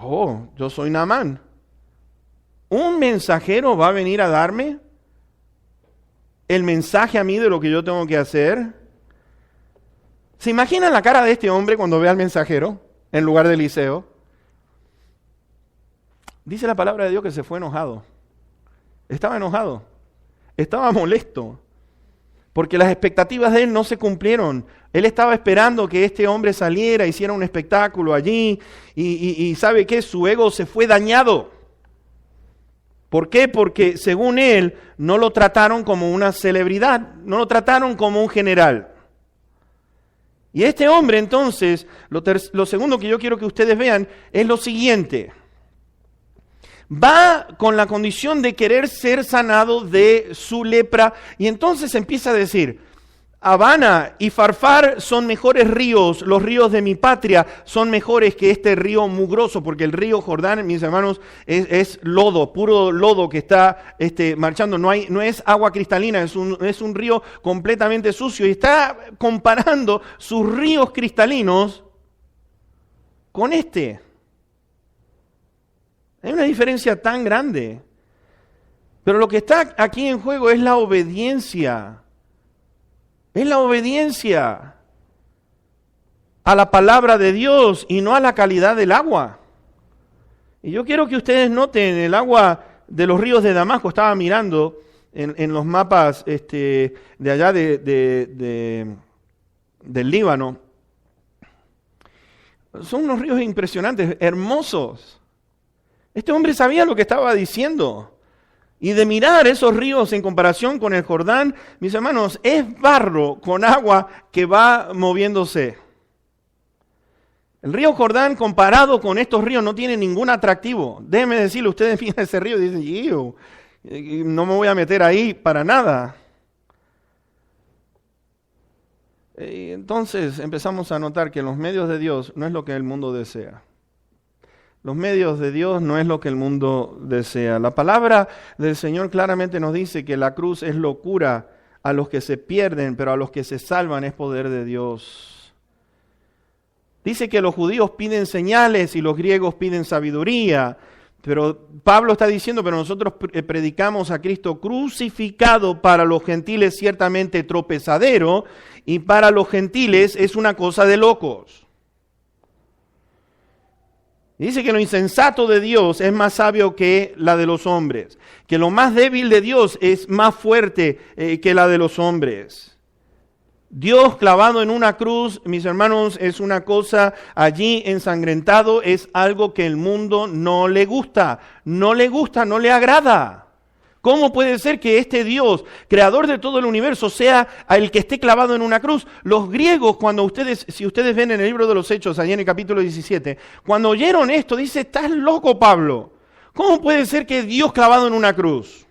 Oh, yo soy Naamán. ¿Un mensajero va a venir a darme el mensaje a mí de lo que yo tengo que hacer? ¿Se imaginan la cara de este hombre cuando ve al mensajero en lugar de Eliseo? Dice la palabra de Dios que se fue enojado. Estaba enojado. Estaba molesto. Porque las expectativas de él no se cumplieron. Él estaba esperando que este hombre saliera, hiciera un espectáculo allí. Y ¿sabe qué? Su ego se fue dañado. ¿Por qué? Porque según él no lo trataron como una celebridad. No lo trataron como un general. Y este hombre entonces, lo segundo que yo quiero que ustedes vean es lo siguiente. Va con la condición de querer ser sanado de su lepra y entonces empieza a decir, Abana y Farfar son mejores ríos, los ríos de mi patria son mejores que este río mugroso, porque el río Jordán, mis hermanos, es lodo, puro lodo que está marchando, no es agua cristalina, es un río completamente sucio y está comparando sus ríos cristalinos con este. Hay una diferencia tan grande, pero lo que está aquí en juego es la obediencia. Es la obediencia a la palabra de Dios y no a la calidad del agua. Y yo quiero que ustedes noten el agua de los ríos de Damasco. Estaba mirando en los mapas de allá del Líbano. Son unos ríos impresionantes, hermosos. Este hombre sabía lo que estaba diciendo. Y de mirar esos ríos en comparación con el Jordán, mis hermanos, es barro con agua que va moviéndose. El río Jordán comparado con estos ríos no tiene ningún atractivo. Déjenme decirle, ustedes miran ese río y dicen, no me voy a meter ahí para nada. Y entonces empezamos a notar que los medios de Dios no es lo que el mundo desea. Los medios de Dios no es lo que el mundo desea. La palabra del Señor claramente nos dice que la cruz es locura a los que se pierden, pero a los que se salvan es poder de Dios. Dice que los judíos piden señales y los griegos piden sabiduría, pero Pablo está diciendo, pero nosotros predicamos a Cristo crucificado, para los gentiles ciertamente tropezadero, y para los gentiles es una cosa de locos. Dice que lo insensato de Dios es más sabio que la de los hombres, que lo más débil de Dios es más fuerte que la de los hombres. Dios clavado en una cruz, mis hermanos, es una cosa allí ensangrentado, es algo que el mundo no le gusta, no le agrada. ¿Cómo puede ser que este Dios, creador de todo el universo, sea el que esté clavado en una cruz? Los griegos, si ustedes ven en el libro de los Hechos, allí en el capítulo 17, cuando oyeron esto, dice, estás loco, Pablo. ¿Cómo puede ser que Dios clavado en una cruz?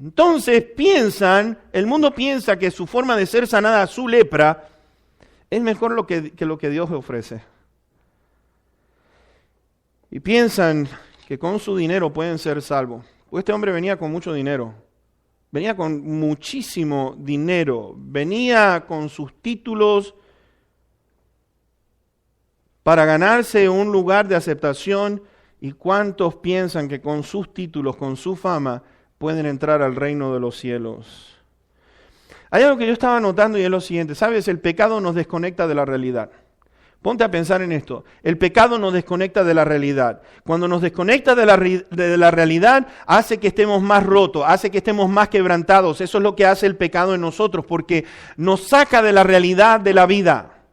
Entonces el mundo piensa que su forma de ser sanada, su lepra, es mejor que lo que Dios le ofrece. Y piensan que con su dinero pueden ser salvos. Este hombre venía con mucho dinero, venía con muchísimo dinero, venía con sus títulos para ganarse un lugar de aceptación. ¿Y cuántos piensan que con sus títulos, con su fama, pueden entrar al reino de los cielos? Hay algo que yo estaba notando y es lo siguiente, ¿sabes? El pecado nos desconecta de la realidad. Ponte a pensar en esto. El pecado nos desconecta de la realidad. Cuando nos desconecta de la realidad, hace que estemos más rotos, hace que estemos más quebrantados. Eso es lo que hace el pecado en nosotros, porque nos saca de la realidad de la vida.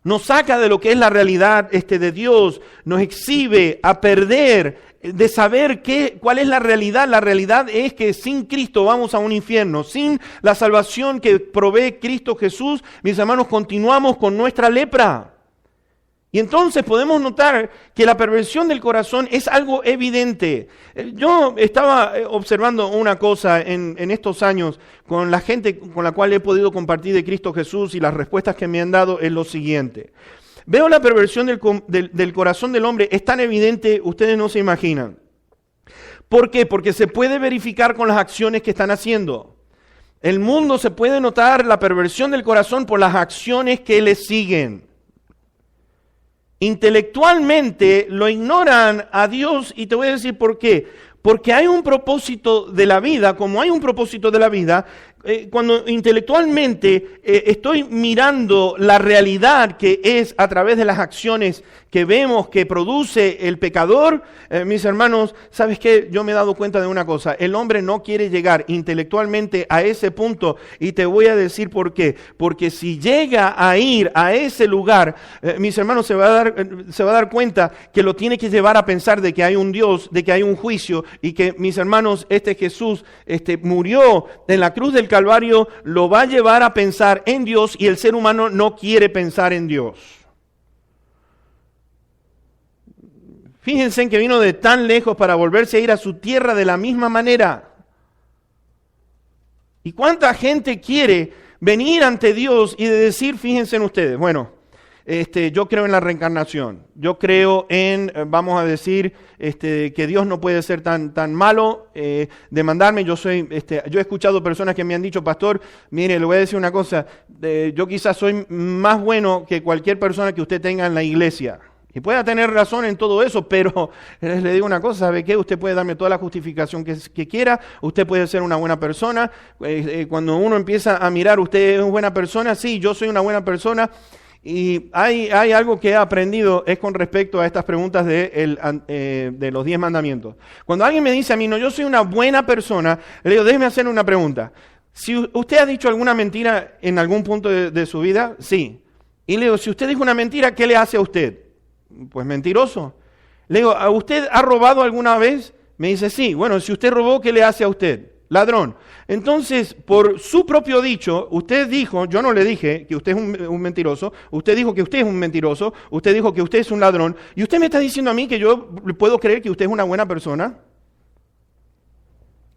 Nos saca de lo que es la realidad de Dios. Nos exhibe a perder de saber cuál es la realidad. La realidad es que sin Cristo vamos a un infierno. Sin la salvación que provee Cristo Jesús, mis hermanos, continuamos con nuestra lepra. Y entonces podemos notar que la perversión del corazón es algo evidente. Yo estaba observando una cosa en estos años con la gente con la cual he podido compartir de Cristo Jesús, y las respuestas que me han dado es lo siguiente. Veo la perversión del corazón del hombre, es tan evidente, ustedes no se imaginan. ¿Por qué? Porque se puede verificar con las acciones que están haciendo. El mundo se puede notar la perversión del corazón por las acciones que le siguen. Intelectualmente lo ignoran a Dios y te voy a decir por qué. Porque hay un propósito de la vida, como hay un propósito de la vida, cuando intelectualmente estoy mirando la realidad que es a través de las acciones que vemos que produce el pecador, mis hermanos, ¿sabes qué? Yo me he dado cuenta de una cosa, el hombre no quiere llegar intelectualmente a ese punto y te voy a decir por qué. Porque si llega a ir a ese lugar, mis hermanos, se va a dar cuenta que lo tiene que llevar a pensar de que hay un Dios, de que hay un juicio y que, mis hermanos, Jesús murió en la cruz del Calvario, lo va a llevar a pensar en Dios y el ser humano no quiere pensar en Dios. Fíjense en que vino de tan lejos para volverse a ir a su tierra de la misma manera. ¿Y cuánta gente quiere venir ante Dios y de decir, fíjense en ustedes, bueno, yo creo en la reencarnación, yo creo en, vamos a decir, que Dios no puede ser tan malo, demandarme, yo he escuchado personas que me han dicho, pastor, mire, le voy a decir una cosa, yo quizás soy más bueno que cualquier persona que usted tenga en la iglesia. Y pueda tener razón en todo eso, pero le digo una cosa, ¿sabe qué? Usted puede darme toda la justificación que quiera, usted puede ser una buena persona, cuando uno empieza a mirar, usted es una buena persona, sí, yo soy una buena persona. Y hay algo que he aprendido, es con respecto a estas preguntas de los 10 mandamientos. Cuando alguien me dice a mí, no, yo soy una buena persona, le digo, déjeme hacerle una pregunta. Si usted ha dicho alguna mentira en algún punto de su vida, sí. Y le digo, si usted dijo una mentira, ¿qué le hace a usted? Pues mentiroso. Le digo, ¿a usted ha robado alguna vez? Me dice, sí. Bueno, si usted robó, ¿qué le hace a usted? Ladrón. Entonces, por su propio dicho, usted dijo, yo no le dije que usted es un mentiroso, usted dijo que usted es un mentiroso, usted dijo que usted es un ladrón, y usted me está diciendo a mí que yo puedo creer que usted es una buena persona.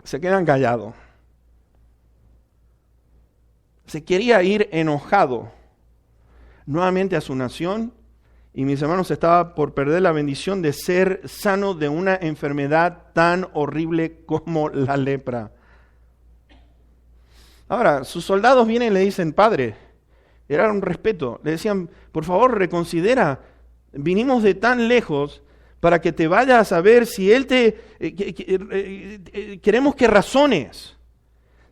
Se quedan callados. Se quería ir enojado nuevamente a su nación, y mis hermanos, estaba por perder la bendición de ser sano de una enfermedad tan horrible como la lepra. Ahora, sus soldados vienen y le dicen, padre, era un respeto, le decían, por favor, reconsidera, vinimos de tan lejos para que te vayas a ver si él queremos que razones.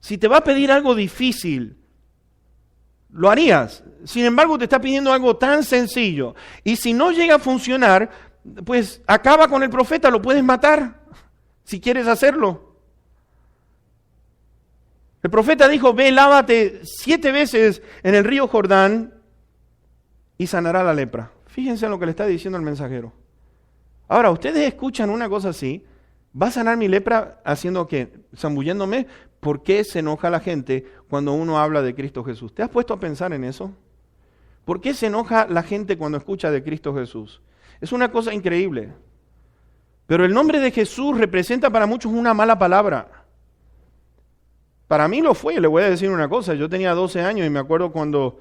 Si te va a pedir algo difícil, lo harías. Sin embargo, te está pidiendo algo tan sencillo. Y si no llega a funcionar, pues acaba con el profeta, lo puedes matar, si quieres hacerlo. El profeta dijo, ve, lávate 7 veces en el río Jordán y sanará la lepra. Fíjense en lo que le está diciendo el mensajero. Ahora, ustedes escuchan una cosa así, ¿va a sanar mi lepra haciendo qué? ¿Zambulléndome? ¿Por qué se enoja la gente cuando uno habla de Cristo Jesús? ¿Te has puesto a pensar en eso? ¿Por qué se enoja la gente cuando escucha de Cristo Jesús? Es una cosa increíble. Pero el nombre de Jesús representa para muchos una mala palabra. Para mí lo fue, le voy a decir una cosa. Yo tenía 12 años y me acuerdo cuando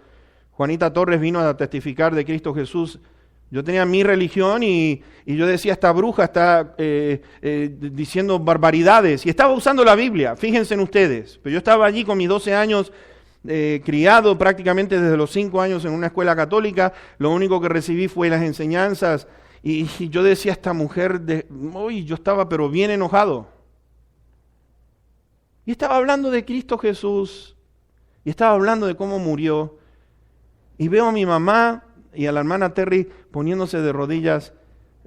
Juanita Torres vino a testificar de Cristo Jesús. Yo tenía mi religión y yo decía, esta bruja está diciendo barbaridades. Y estaba usando la Biblia, fíjense en ustedes. Pero yo estaba allí con mis 12 años, criado prácticamente desde los 5 años en una escuela católica. Lo único que recibí fue las enseñanzas. Y yo decía, esta mujer, yo estaba pero bien enojado. Y estaba hablando de Cristo Jesús. Y estaba hablando de cómo murió. Y veo a mi mamá y a la hermana Terry poniéndose de rodillas,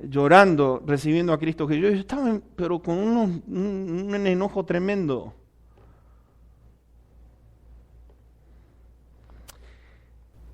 llorando, recibiendo a Cristo Jesús. Yo estaba pero con un enojo tremendo.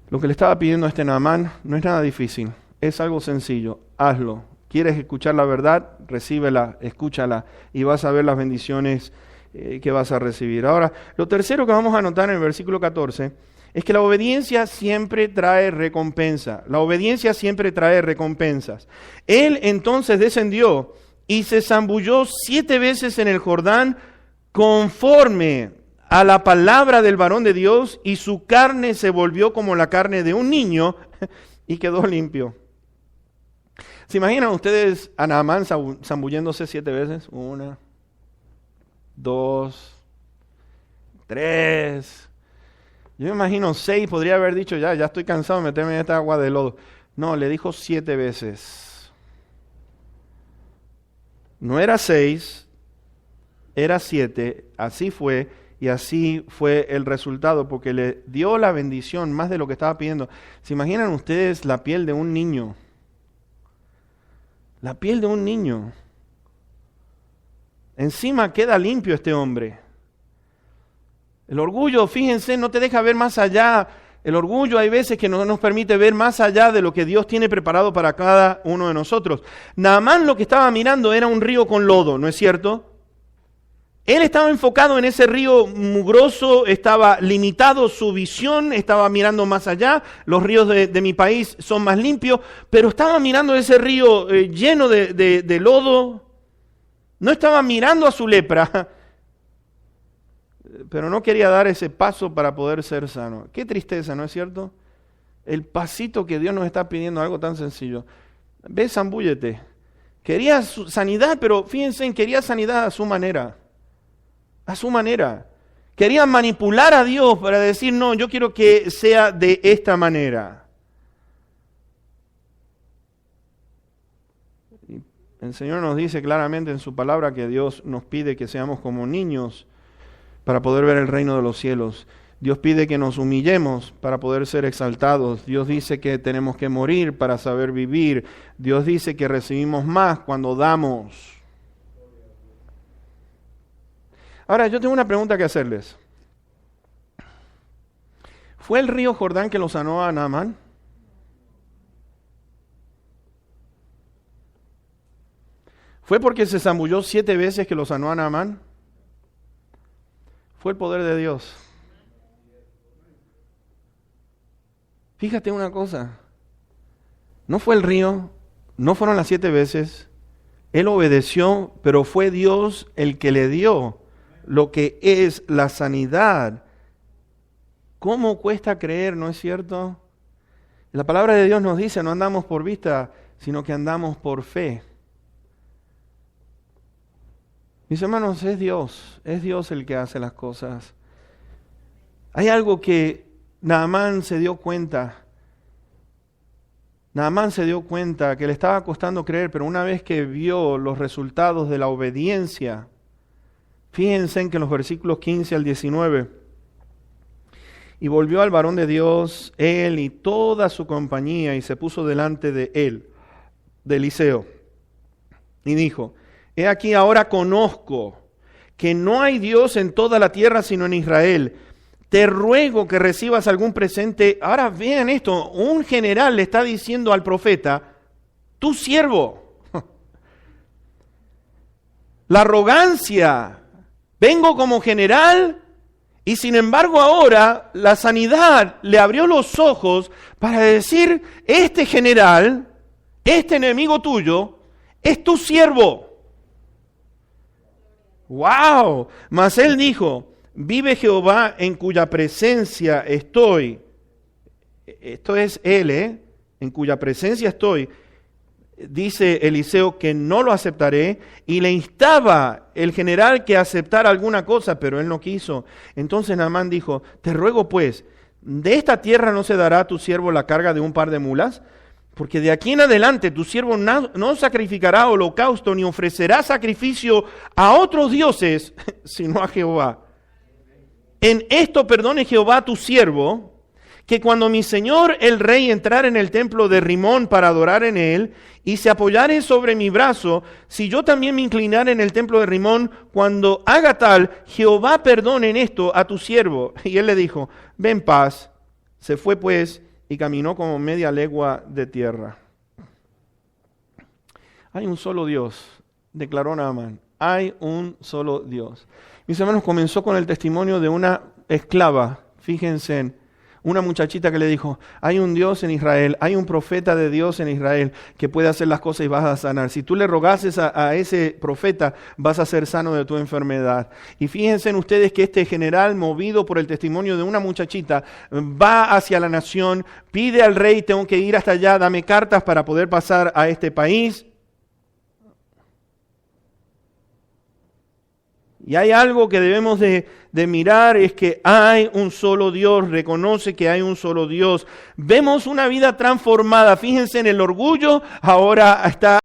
Lo que le estaba pidiendo a Naamán no es nada difícil, es algo sencillo, hazlo. ¿Quieres escuchar la verdad? Recíbela, escúchala y vas a ver las bendiciones que vas a recibir. Ahora, lo tercero que vamos a notar en el versículo 14 es que la obediencia siempre trae recompensa. La obediencia siempre trae recompensas. Él entonces descendió y se zambulló 7 veces en el Jordán conforme a la palabra del varón de Dios, y su carne se volvió como la carne de un niño y quedó limpio. ¿Se imaginan ustedes a Naamán zambulléndose 7 veces? 1, 2, 3. Yo me imagino 6, podría haber dicho, ya estoy cansado de meterme en esta agua de lodo. No, le dijo 7 veces. No era 6, era 7, así fue, y así fue el resultado, porque le dio la bendición más de lo que estaba pidiendo. ¿Se imaginan ustedes la piel de un niño? La piel de un niño. Encima queda limpio este hombre. El orgullo, fíjense, no te deja ver más allá. El orgullo hay veces que no nos permite ver más allá de lo que Dios tiene preparado para cada uno de nosotros. Naamán lo que estaba mirando era un río con lodo, ¿no es cierto? Él estaba enfocado en ese río mugroso, estaba limitado su visión, estaba mirando más allá. Los ríos de mi país son más limpios, pero estaba mirando ese río lleno de lodo. No estaba mirando a su lepra, pero no quería dar ese paso para poder ser sano. Qué tristeza, ¿no es cierto? El pasito que Dios nos está pidiendo, algo tan sencillo. Ve, zambúllete. Quería sanidad, pero fíjense, quería sanidad a su manera. A su manera. Quería manipular a Dios para decir, no, yo quiero que sea de esta manera. El Señor nos dice claramente en su palabra que Dios nos pide que seamos como niños para poder ver el reino de los cielos. Dios pide que nos humillemos para poder ser exaltados. Dios dice que tenemos que morir para saber vivir. Dios dice que recibimos más cuando damos. Ahora, yo tengo una pregunta que hacerles. ¿Fue el río Jordán que lo sanó a Naamán? ¿Fue porque se zambulló 7 veces que lo sanó a Naamán? Fue el poder de Dios. Fíjate una cosa. No fue el río, no fueron las 7 veces. Él obedeció, pero fue Dios el que le dio lo que es la sanidad. ¿Cómo cuesta creer, no es cierto? La palabra de Dios nos dice, no andamos por vista, sino que andamos por fe. Mis hermanos, es Dios el que hace las cosas. Hay algo que Naamán se dio cuenta. Naamán se dio cuenta que le estaba costando creer, pero una vez que vio los resultados de la obediencia, fíjense en que en los versículos 15 al 19, y volvió al varón de Dios, él y toda su compañía, y se puso delante de él, de Eliseo, y dijo, he aquí ahora conozco que no hay Dios en toda la tierra sino en Israel. Te ruego que recibas algún presente. Ahora vean esto, un general le está diciendo al profeta, tu siervo. La arrogancia, vengo como general y sin embargo ahora la sanidad le abrió los ojos para decir, este general, este enemigo tuyo, es tu siervo. ¡Wow! Mas él dijo, vive Jehová en cuya presencia estoy. Esto es él, en cuya presencia estoy. Dice Eliseo que no lo aceptaré y le instaba el general que aceptara alguna cosa, pero él no quiso. Entonces Naamán dijo, te ruego pues, ¿de esta tierra no se dará a tu siervo la carga de un par de mulas? Porque de aquí en adelante tu siervo no sacrificará holocausto ni ofrecerá sacrificio a otros dioses, sino a Jehová. En esto perdone Jehová a tu siervo, que cuando mi señor el rey entrara en el templo de Rimón para adorar en él, y se apoyare sobre mi brazo, si yo también me inclinara en el templo de Rimón, cuando haga tal, Jehová perdone en esto a tu siervo. Y él le dijo, ven paz. Se fue pues y caminó como media legua de tierra. Hay un solo Dios, declaró Naamán. Hay un solo Dios. Mis hermanos, comenzó con el testimonio de una esclava. Fíjense, una muchachita que le dijo, hay un Dios en Israel, hay un profeta de Dios en Israel que puede hacer las cosas y vas a sanar. Si tú le rogases a ese profeta, vas a ser sano de tu enfermedad. Y fíjense ustedes que este general, movido por el testimonio de una muchachita, va hacia la nación, pide al rey, tengo que ir hasta allá, dame cartas para poder pasar a este país. Y hay algo que debemos de mirar, es que hay un solo Dios, reconoce que hay un solo Dios. Vemos una vida transformada, fíjense en el orgullo, ahora está